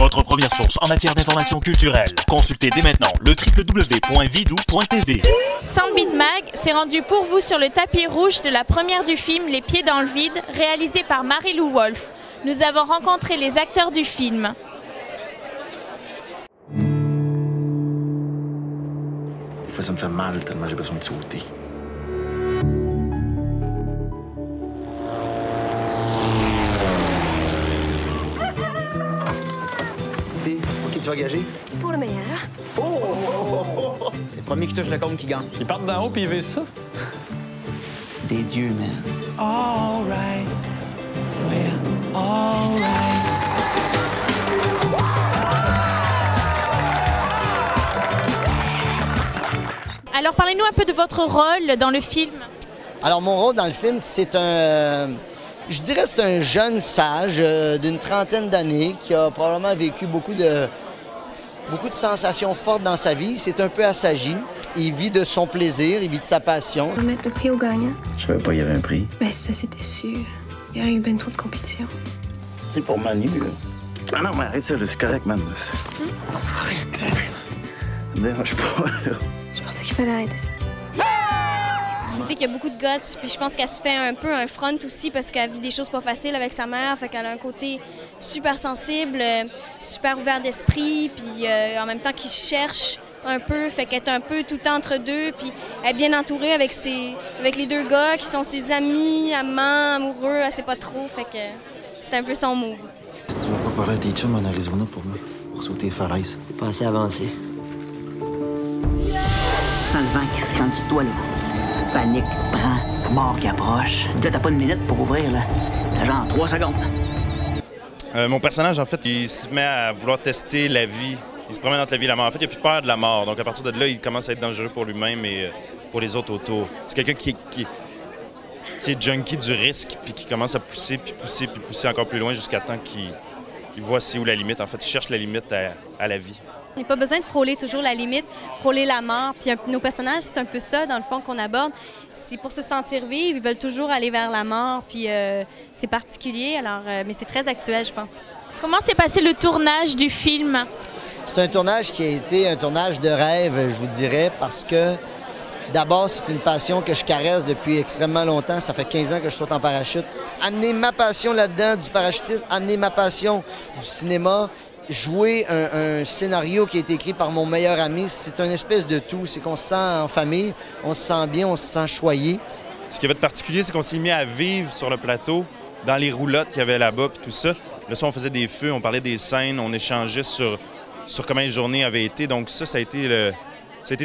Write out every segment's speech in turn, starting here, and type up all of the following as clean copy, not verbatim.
votre première source en matière d'information culturelle. Consultez dès maintenant le www.vidou.tv. Soundbeat Mag s'est rendu pour vous sur le tapis rouge de la première du film Les Pieds dans le vide, réalisé par Marie-Lou Wolfe. Nous avons rencontré les acteurs du film. Des fois, ça me fait mal tellement j'ai besoin de sauter. Pour qui tu vas gager? Pour le meilleur. C'est le premier qui touche le compte qui gagne. Ils partent d'en haut puis ils visent ça. C'est des dieux, man. It's all right. We're all right. Alors parlez-nous un peu de votre rôle dans le film. Alors, mon rôle dans le film, c'est je dirais c'est un jeune sage d'une trentaine d'années qui a probablement vécu beaucoup de sensations fortes dans sa vie. C'est un peu assagi. Il vit de son plaisir, il vit de sa passion. On va mettre le prix au gagnant. Je savais pas qu'il y avait un prix. Ben ça, c'était sûr. Il y aurait eu bien trop de compétition. C'est pour Manu, là. Ah non, mais arrête ça, là, c'est correct, man. Arrête. Ne me dérange pas, là. Je pensais qu'il fallait arrêter ça. C'est une fille qui a beaucoup de guts, puis je pense qu'elle se fait un peu un front aussi parce qu'elle vit des choses pas faciles avec sa mère, fait qu'elle a un côté super sensible, super ouvert d'esprit, puis en même temps qui cherche un peu, fait qu'elle est un peu tout le temps entre deux, puis elle est bien entourée avec les deux gars qui sont ses amis, amants, amoureux, elle sait pas trop, fait que c'est un peu son move. Si tu vas pas parler à tes chums en Arizona pour moi, pour sauter les falaises. T'es pas assez avancé. Tu sens le vent qui se rend du toit, là. Panique qui te prend, la mort qui approche. Là, t'as pas une minute pour ouvrir, là. T'as genre 3 secondes. Mon personnage, en fait, il se met à vouloir tester la vie. Il se promène entre la vie et la mort. En fait, il a plus peur de la mort. Donc, à partir de là, il commence à être dangereux pour lui-même et pour les autres autour. C'est quelqu'un qui est junkie du risque, puis qui commence à pousser, puis pousser, puis pousser encore plus loin jusqu'à temps qu'il voit c'est où la limite. En fait, il cherche la limite à la vie. On n'a pas besoin de frôler toujours la limite, frôler la mort. Puis nos personnages, c'est un peu ça, dans le fond, qu'on aborde. C'est pour se sentir vivre, ils veulent toujours aller vers la mort. Puis c'est particulier, alors, mais c'est très actuel, je pense. Comment s'est passé le tournage du film? C'est un tournage qui a été un tournage de rêve, je vous dirais, parce que d'abord, c'est une passion que je caresse depuis extrêmement longtemps. Ça fait 15 ans que je saute en parachute. Amener ma passion là-dedans du parachutisme, amener ma passion du cinéma, jouer un scénario qui a été écrit par mon meilleur ami, c'est une espèce de tout. C'est qu'on se sent en famille, on se sent bien, on se sent choyé. Ce qui avait de particulier, c'est qu'on s'est mis à vivre sur le plateau, dans les roulottes qu'il y avait là-bas, puis tout ça. Là, on faisait des feux, on parlait des scènes, on échangeait sur comment les journées avaient été. Donc ça a été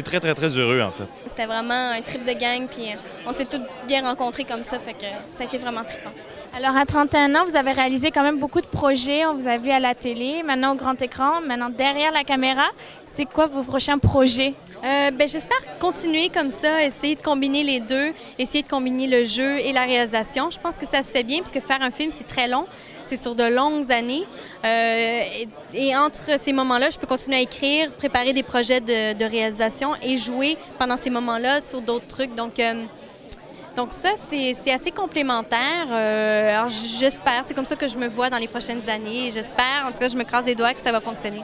très, très, très heureux, en fait. C'était vraiment un trip de gang, puis on s'est tous bien rencontrés comme ça, fait que ça a été vraiment trippant. Alors à 31 ans, vous avez réalisé quand même beaucoup de projets. On vous a vu à la télé, maintenant au grand écran, maintenant derrière la caméra. C'est quoi vos prochains projets? J'espère continuer comme ça, essayer de combiner les deux, essayer de combiner le jeu et la réalisation. Je pense que ça se fait bien, puisque faire un film, c'est très long. C'est sur de longues années. Et entre ces moments-là, je peux continuer à écrire, préparer des projets de réalisation et jouer pendant ces moments-là sur d'autres trucs. Donc ça, c'est assez complémentaire. Alors j'espère, c'est comme ça que je me vois dans les prochaines années. J'espère, en tout cas, je me croise les doigts que ça va fonctionner.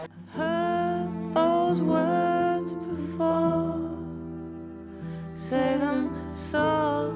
Those words before, say them so